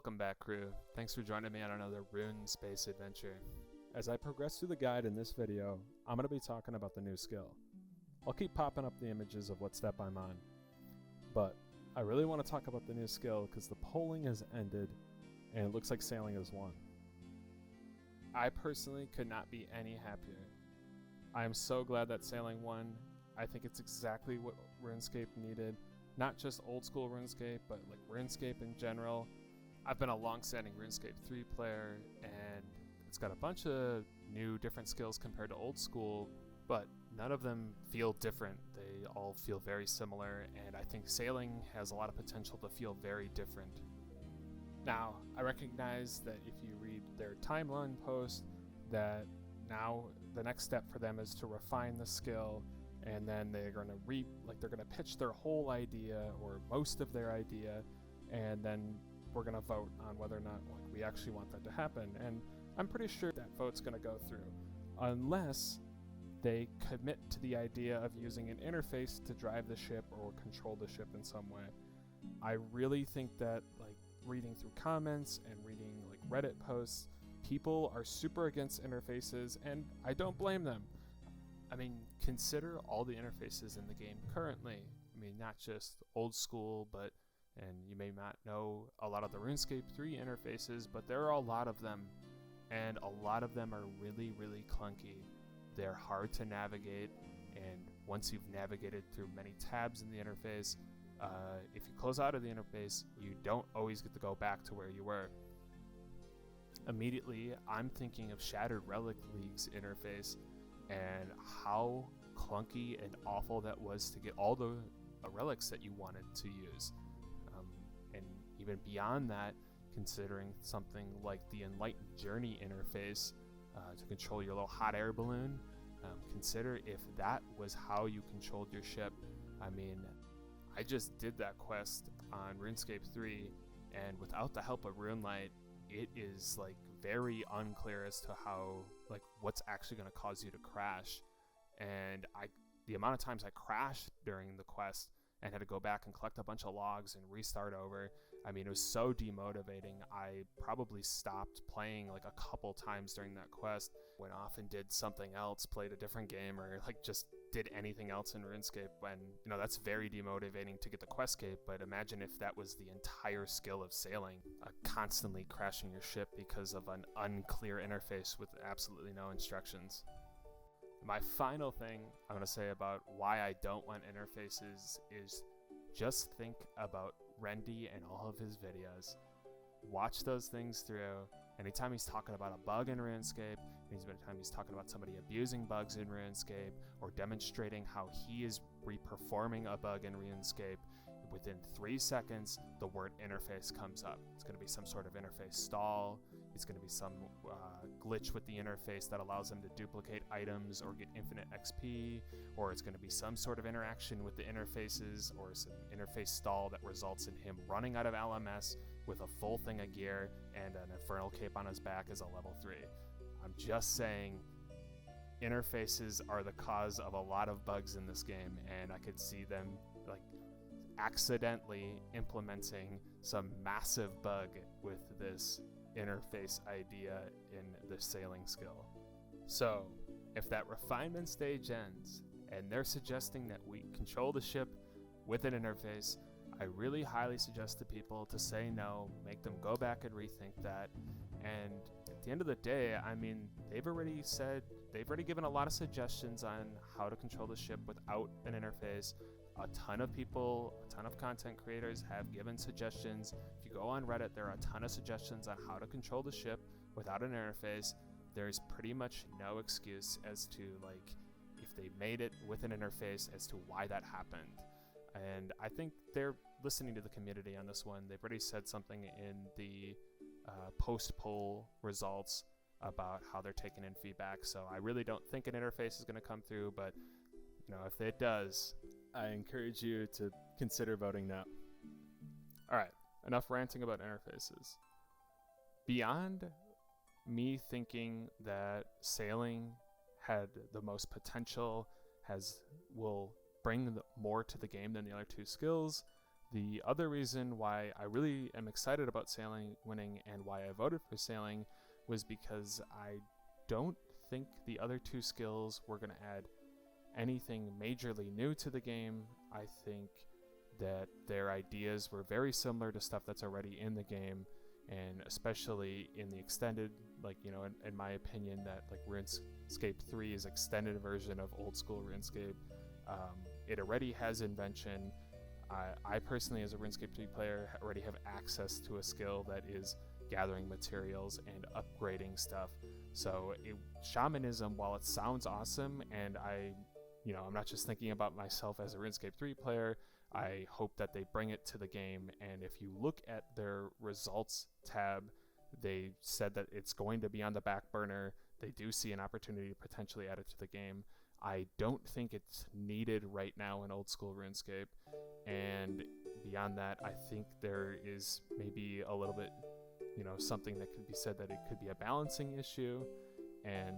Welcome back, crew. Thanks for joining me on another Runespace adventure. As I progress through the guide in this video, I'm going to be talking about the new skill. I'll keep popping up the images of what step I'm on, but I really want to talk about the new skill because the polling has ended and it looks like sailing has won. I personally could not be any happier. I am so glad that sailing won. I think it's exactly what RuneScape needed. Not just old school RuneScape, but like RuneScape in general. I've been a long-standing RuneScape 3 player, and it's got a bunch of new, different skills compared to old school, but none of them feel different. They all feel very similar, and I think sailing has a lot of potential to feel very different. Now, I recognize that if you read their timeline post, that now the next step for them is to refine the skill, and then they're going to pitch their whole idea or most of their idea, and then we're going to vote on whether or not we actually want that to happen. And I'm pretty sure that vote's going to go through, unless they commit to the idea of using an interface to drive the ship or control the ship in some way. I really think that, reading through comments and reading Reddit posts, people are super against interfaces, and I don't blame them. I mean, consider all the interfaces in the game currently. I mean, not just old school, and you may not know a lot of the RuneScape 3 interfaces, but there are a lot of them, and a lot of them are really, really clunky. They're hard to navigate, and once you've navigated through many tabs in the interface, if you close out of the interface, you don't always get to go back to where you were. Immediately, I'm thinking of Shattered Relic League's interface, and how clunky and awful that was to get all the relics that you wanted to use. And even beyond that, considering something like the Enlightened Journey interface to control your little hot air balloon, consider if that was how you controlled your ship. I mean, I just did that quest on RuneScape 3, and without the help of RuneLight, it is very unclear as to how what's actually going to cause you to crash. And the amount of times I crashed during the quest and had to go back and collect a bunch of logs and restart over, I mean, it was so demotivating. I probably stopped playing a couple times during that quest, went off and did something else, played a different game, or just did anything else in RuneScape. When that's very demotivating to get the quest cape, but imagine if that was the entire skill of sailing, constantly crashing your ship because of an unclear interface with absolutely no instructions. My final thing I'm going to say about why I don't want interfaces is just think about Rendy and all of his videos. Watch those things through. Anytime he's talking about a bug in RuneScape, anytime he's talking about somebody abusing bugs in RuneScape, or demonstrating how he is reperforming a bug in RuneScape, within 3 seconds, the word interface comes up. It's going to be some sort of interface stall. It's going to be some glitch with the interface that allows them to duplicate items or get infinite XP, or it's going to be some sort of interaction with the interfaces, or some interface stall that results in him running out of LMS with a full thing of gear and an infernal cape on his back as a level 3. I'm just saying, interfaces are the cause of a lot of bugs in this game, and I could see them accidentally implementing some massive bug with this interface idea in the sailing skill. So, if that refinement stage ends, and they're suggesting that we control the ship with an interface, I really highly suggest to people to say no, make them go back and rethink that. And at the end of the day, I mean, they've already given a lot of suggestions on how to control the ship without an interface. A ton of people, a ton of content creators have given suggestions. If you go on Reddit, there are a ton of suggestions on how to control the ship without an interface. There's pretty much no excuse as to if they made it with an interface as to why that happened. And I think they're listening to the community on this one. They've already said something in the post-poll results about how they're taking in feedback. So I really don't think an interface is going to come through, but if it does, I encourage you to consider voting no. Alright, enough ranting about interfaces. Beyond me thinking that sailing had the most potential, will bring more to the game than the other two skills, The other reason why I really am excited about sailing winning and why I voted for sailing was because I don't think the other two skills were going to add anything majorly new to the game. I think that their ideas were very similar to stuff that's already in the game, and especially in the extended, like, you know, in my opinion, that like RuneScape 3 is extended version of old school RuneScape. It already has invention. I personally, as a RuneScape 3 player, already have access to a skill that is gathering materials and upgrading stuff. So shamanism, while it sounds awesome, and I'm not just thinking about myself as a RuneScape 3 player, I hope that they bring it to the game. And if you look at their results tab, they said that it's going to be on the back burner. They do see an opportunity to potentially add it to the game. I don't think it's needed right now in old school RuneScape. And beyond that, I think there is maybe a little bit, something that could be said that it could be a balancing issue. And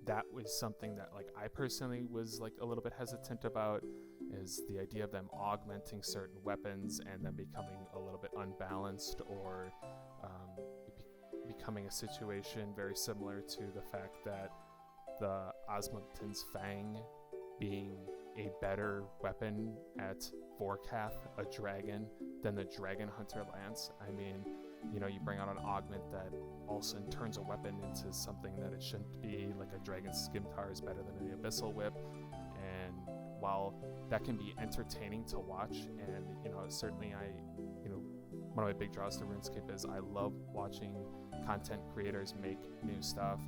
that was something that, like, I personally was like a little bit hesitant about, is the idea of them augmenting certain weapons and then becoming a little bit unbalanced, or becoming a situation very similar to the fact that the Osmundton's Fang being a better weapon at Vorkath, a dragon, than the Dragon Hunter Lance. I mean, you bring out an augment that also turns a weapon into something that it shouldn't be, like a Dragon's Scimitar is better than the Abyssal Whip. And while that can be entertaining to watch, and certainly one of my big draws to RuneScape is I love watching content creators make new stuff.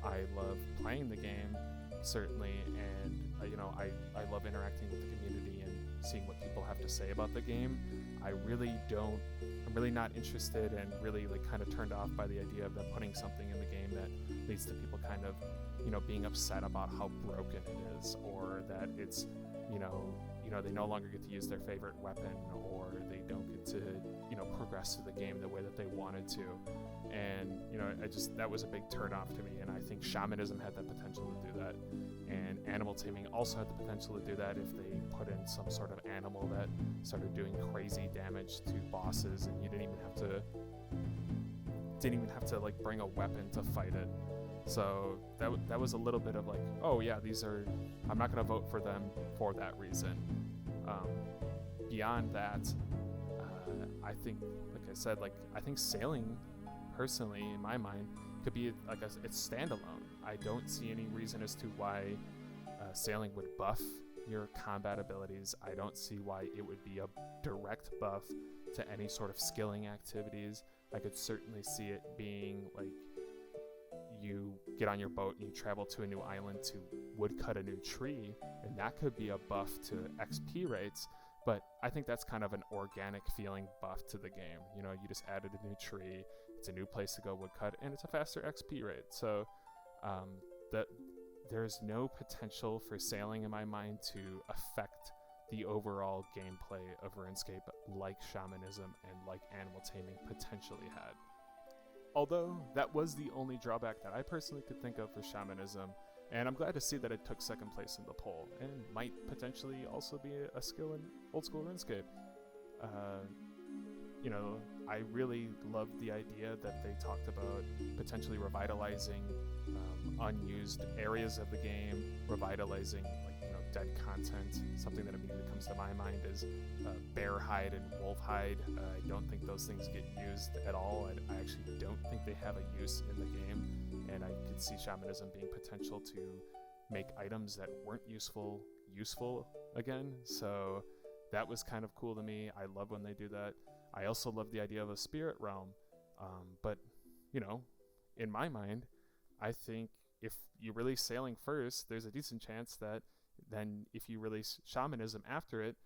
I love playing the game, certainly, and I love interacting with the community and seeing what people have to say about the game. I'm really not interested and really kind of turned off by the idea of them putting something in the game that leads to people kind of being upset about how broken it is, or that it's they no longer get to use their favorite weapon, or they don't get to progress through the game the way that they wanted to. And that was a big turn off to me. And I think shamanism had the potential to do that, and animal taming also had the potential to do that if they put in some sort of animal that started doing crazy damage to bosses, and you didn't even have to like bring a weapon to fight it. So that was a little bit of like, oh yeah, I'm not going to vote for them for that reason. Beyond that, I think, like I said, I think sailing, personally, in my mind, could be it's standalone. I don't see any reason as to why sailing would buff your combat abilities. I don't see why it would be a direct buff to any sort of skilling activities. I could certainly see it being like, you get on your boat and you travel to a new island to woodcut a new tree, and that could be a buff to XP rates. But I think that's kind of an organic feeling buff to the game. You just added a new tree, it's a new place to go woodcut, and it's a faster XP rate. So that there's no potential for sailing in my mind to affect the overall gameplay of RuneScape like shamanism and like animal taming potentially had. Although that was the only drawback that I personally could think of for shamanism, and I'm glad to see that it took second place in the poll, and might potentially also be a skill in old school RuneScape. I really loved the idea that they talked about potentially revitalizing unused areas of the game, revitalizing dead content. Something that immediately comes to my mind is bear hide and wolf hide. I don't think those things get used at all. I actually don't think they have a use in the game, and I could see shamanism being potential to make items that weren't useful again. So that was kind of cool to me. I love when they do that. I also love the idea of a spirit realm, but in my mind, I think if you release sailing first, there's a decent chance that then if you release shamanism after it,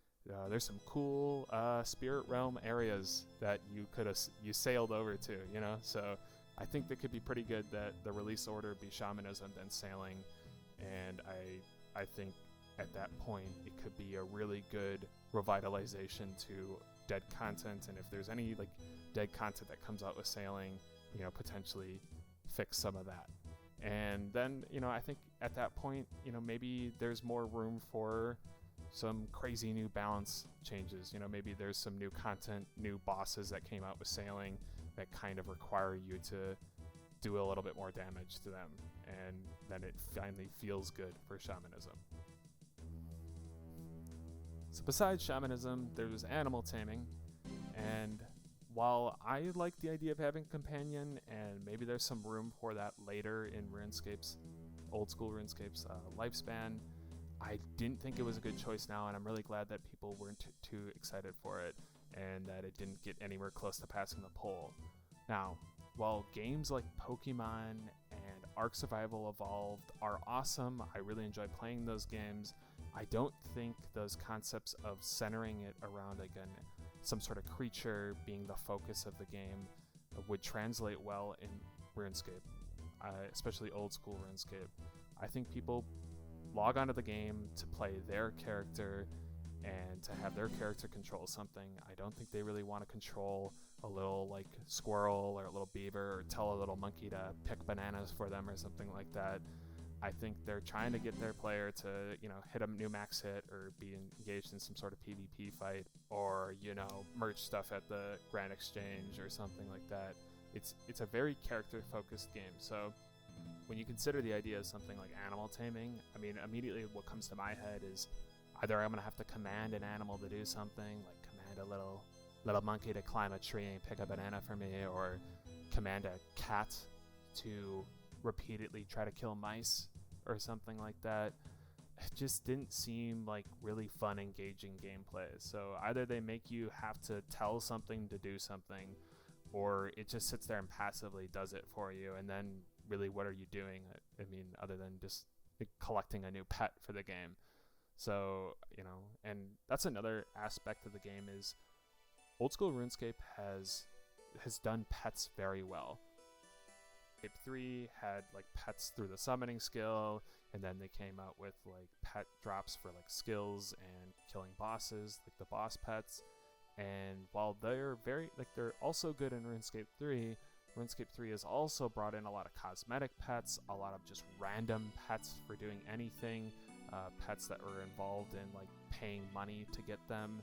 there's some cool spirit realm areas that you sailed over to, so I think that could be pretty good that the release order be shamanism then sailing. And I think at that point it could be a really good revitalization to dead content, and if there's any dead content that comes out with sailing, potentially fix some of that. And then I think at that point maybe there's more room for some crazy new balance changes. Maybe there's some new content, new bosses that came out with sailing that kind of require you to do a little bit more damage to them, and then it finally feels good for shamanism. So besides shamanism, there's animal taming, and while I like the idea of having a companion, and maybe there's some room for that later in RuneScape's, old school RuneScape's lifespan, I didn't think it was a good choice now, and I'm really glad that people weren't too excited for it, and that it didn't get anywhere close to passing the poll. Now, while games like Pokemon and Ark Survival Evolved are awesome, I really enjoy playing those games, I don't think those concepts of centering it around, again, some sort of creature being the focus of the game would translate well in RuneScape, especially old school RuneScape. I think people log onto the game to play their character and to have their character control something. I don't think they really want to control a little like squirrel or a little beaver, or tell a little monkey to pick bananas for them or something like that. I think they're trying to get their player to, hit a new max hit, or be engaged in some sort of PvP fight, or, merch stuff at the Grand Exchange or something like that. It's a very character-focused game. So when you consider the idea of something like animal taming, I mean, immediately what comes to my head is either I'm going to have to command an animal to do something, like command a little monkey to climb a tree and pick a banana for me, or command a cat to repeatedly try to kill mice or something like that. It just didn't seem like really fun, engaging gameplay. So either they make you have to tell something to do something, or it just sits there and passively does it for you, and then really what are you doing? I mean, other than just collecting a new pet for the game. So, and that's another aspect of the game is old school RuneScape has done pets very well. RuneScape 3 had like pets through the summoning skill, and then they came out with like pet drops for like skills and killing bosses, like the boss pets. And while they're they're also good in RuneScape 3, RuneScape 3 has also brought in a lot of cosmetic pets, a lot of just random pets for doing anything, pets that were involved in like paying money to get them.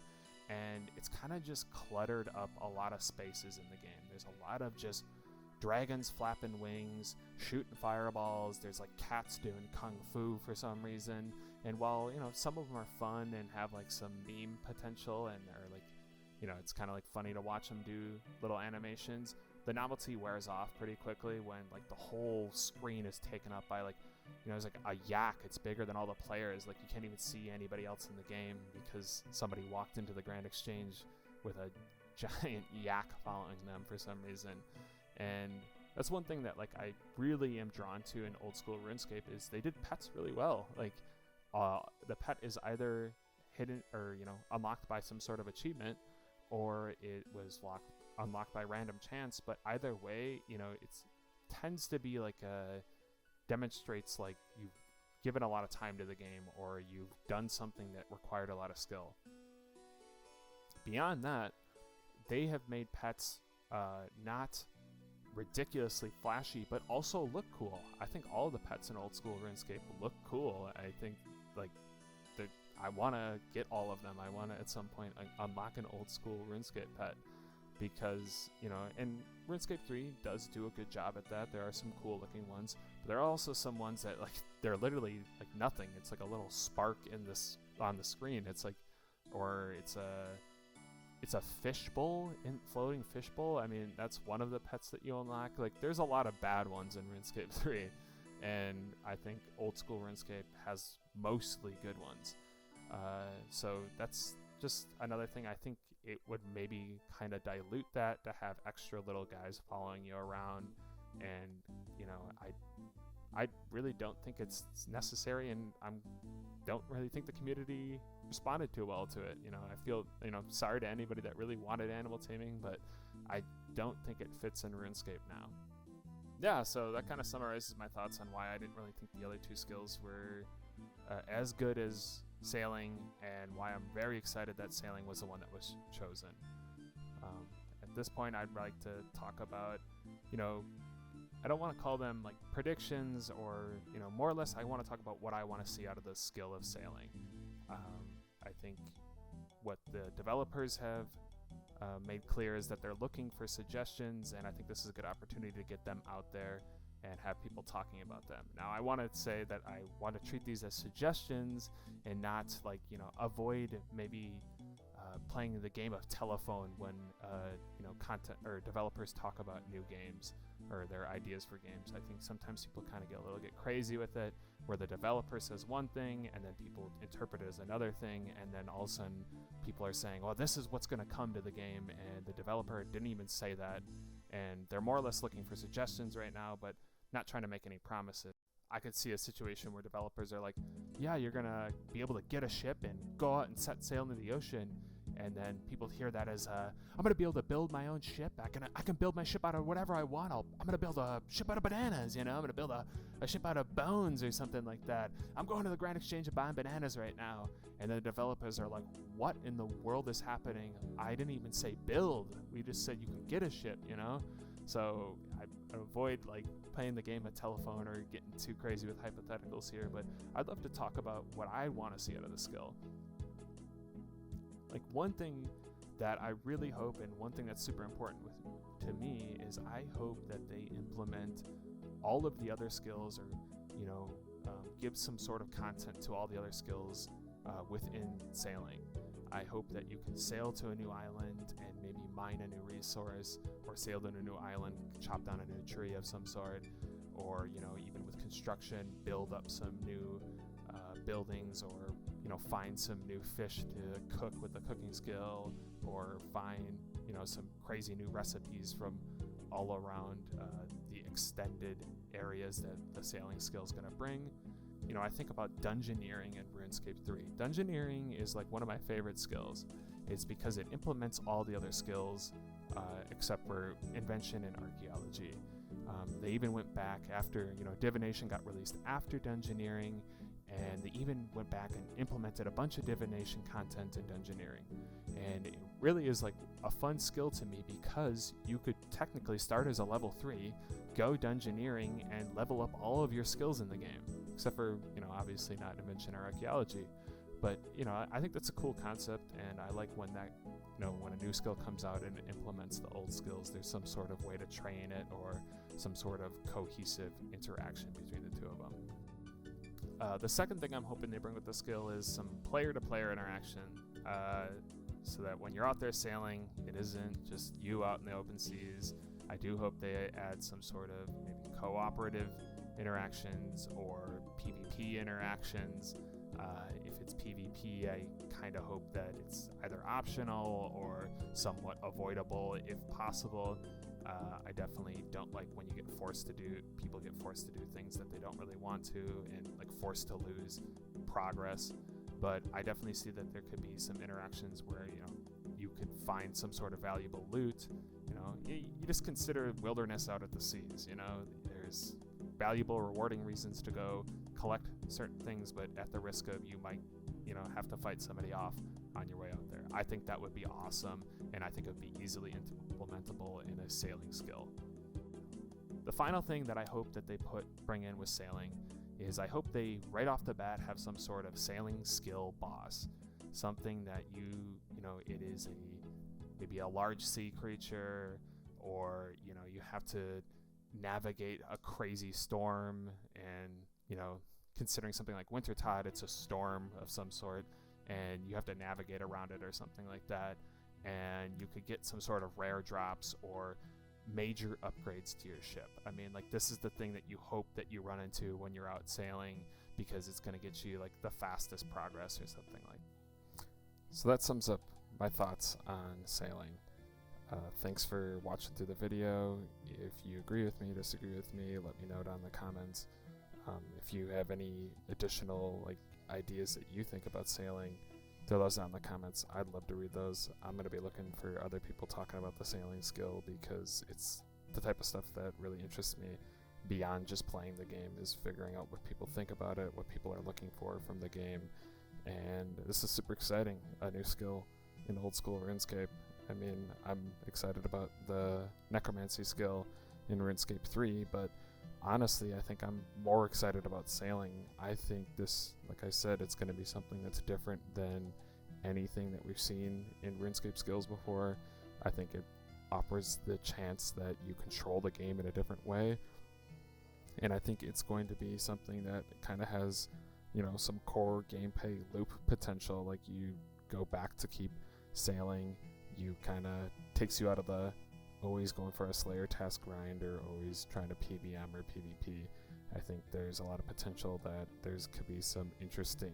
And it's kind of just cluttered up a lot of spaces in the game. There's a lot of just dragons flapping wings, shooting fireballs. There's like cats doing kung fu for some reason. And while, some of them are fun and have like some meme potential, and they're like, it's kind of like funny to watch them do little animations, the novelty wears off pretty quickly when like the whole screen is taken up by like, there's like a yak. It's bigger than all the players. Like you can't even see anybody else in the game because somebody walked into the Grand Exchange with a giant yak following them for some reason. And that's one thing that like I really am drawn to in old school RuneScape is they did pets really well. Like the pet is either hidden or unlocked by some sort of achievement, or it was unlocked by random chance. But either way, it tends to be like demonstrates like you've given a lot of time to the game, or you've done something that required a lot of skill. Beyond that, they have made pets not ridiculously flashy, but also look cool. I think all the pets in old school RuneScape look cool. I think like I want to get all of them. I want to at some point unlock an old school RuneScape pet, because and RuneScape 3 does do a good job at that. There are some cool looking ones, but there are also some ones that like they're literally like nothing. It's like a little spark on the screen. It's like, or it's a fishbowl, floating fishbowl. I mean, that's one of the pets that you unlock. Like there's a lot of bad ones in RuneScape 3, and I think old school RuneScape has mostly good ones. So that's just another thing. I think it would maybe kind of dilute that to have extra little guys following you around, and I really don't think it's necessary, and don't really think the community responded too well to it. I feel sorry to anybody that really wanted animal taming, but I don't think it fits in RuneScape now. Yeah, so that kind of summarizes my thoughts on why I didn't really think the other two skills were as good as sailing, and why I'm very excited that sailing was the one that was chosen. At this point, I'd like to talk about, I don't want to call them like predictions, or more or less I want to talk about what I want to see out of the skill of sailing. I think what the developers have made clear is that they're looking for suggestions, and I think this is a good opportunity to get them out there and have people talking about them. Now, I want to say that I want to treat these as suggestions and not like, avoid maybe playing the game of telephone when content or developers talk about new games or their ideas for games. I think sometimes people kind of get crazy with it, where the developer says one thing and then people interpret it as another thing, and then all of a sudden people are saying, well, this is what's going to come to the game, and the developer didn't even say that, and they're more or less looking for suggestions right now, but not trying to make any promises. I could see a situation where developers are like, yeah, you're going to be able to get a ship and go out and set sail into the ocean, and then people hear that as, I'm going to be able to build my own ship. I can build my ship out of whatever I want. I'm going to build a ship out of bananas, I'm going to build a ship out of bones or something like that. I'm going to the Grand Exchange and buying bananas right now. And the developers are like, what in the world is happening? I didn't even say build. We just said you can get a ship, So I avoid like playing the game of telephone or getting too crazy with hypotheticals here, but I'd love to talk about what I want to see out of the skill. Like, one thing that I really hope, and one thing that's super important to me, is I hope that they implement all of the other skills, or give some sort of content to all the other skills within sailing. I hope that you can sail to a new island and maybe mine a new resource, or sail to a new island, chop down a new tree of some sort, or even with construction, build up some new buildings, or find some new fish to cook with the cooking skill, or find some crazy new recipes from all around the extended areas that the sailing skill is going to bring. I think about dungeoneering in RuneScape 3. Dungeoneering is like one of my favorite skills. It's because it implements all the other skills except for invention and archaeology. They even went back after, divination got released after dungeoneering, and they even went back and implemented a bunch of divination content in dungeoneering. And it really is like a fun skill to me, because you could technically start as a level 3, go dungeoneering, and level up all of your skills in the game, except for, obviously not invention or archaeology. But, I think that's a cool concept, and I like when that, when a new skill comes out and it implements the old skills, there's some sort of way to train it, or some sort of cohesive interaction between the two of them. The second thing I'm hoping they bring with the skill is some player-to-player interaction, so that when you're out there sailing, it isn't just you out in the open seas. I do hope they add some sort of maybe cooperative interactions or PvP interactions. If it's PvP, I kind of hope that it's either optional or somewhat avoidable if possible. I definitely don't like when people get forced to do things that they don't really want to, and like forced to lose progress. But I definitely see that there could be some interactions where, you could find some sort of valuable loot. You just consider wilderness out at the seas, there's valuable, rewarding reasons to go collect certain things, but at the risk of you might, have to fight somebody off on your way out there. I think that would be awesome, and I think it would be easily implementable in a sailing skill. The final thing that I hope that they bring in with sailing is I hope they right off the bat have some sort of sailing skill boss, something that it is maybe a large sea creature, or you have to navigate a crazy storm, and considering something like Wintertide, it's a storm of some sort, and you have to navigate around it or something like that, and you could get some sort of rare drops or major upgrades to your ship. I mean, like, this is the thing that you hope that you run into when you're out sailing, because it's going to get you like the fastest progress or something like that. So that sums up my thoughts on sailing. Thanks for watching through the video. If you agree with me, disagree with me, let me know down in the comments. If you have any additional ideas that you think about sailing, throw those down in the comments. I'd love to read those. I'm going to be looking for other people talking about the sailing skill, because it's the type of stuff that really interests me beyond just playing the game, is figuring out what people think about it, what people are looking for from the game. And this is super exciting, a new skill in old school RuneScape. I mean, I'm excited about the necromancy skill in RuneScape 3, but honestly, I think I'm more excited about sailing. I think this, like I said, it's going to be something that's different than anything that we've seen in RuneScape skills before. I think it offers the chance that you control the game in a different way, and I think it's going to be something that kind of has, you know, some core gameplay loop potential. Like, you go back to keep sailing, you kind of takes you out of the always going for a Slayer task grind or always trying to PVM or PvP. I think there's a lot of potential that there's could be some interesting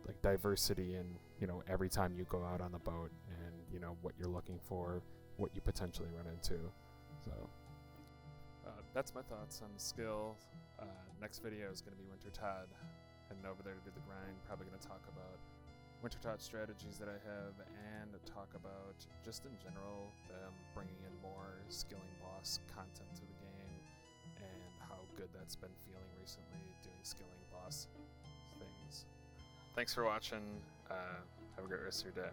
like diversity in, you know, every time you go out on the boat, and you know what you're looking for, what you potentially run into. So that's my thoughts on the skill. Next video is going to be Wintertide, heading over there to do the grind. Probably going to talk about Wintertide strategies that I have, and talk about just in general them bringing in more skilling boss content to the game, and how good that's been feeling recently doing skilling boss things. Thanks for watching. Have a great rest of your day.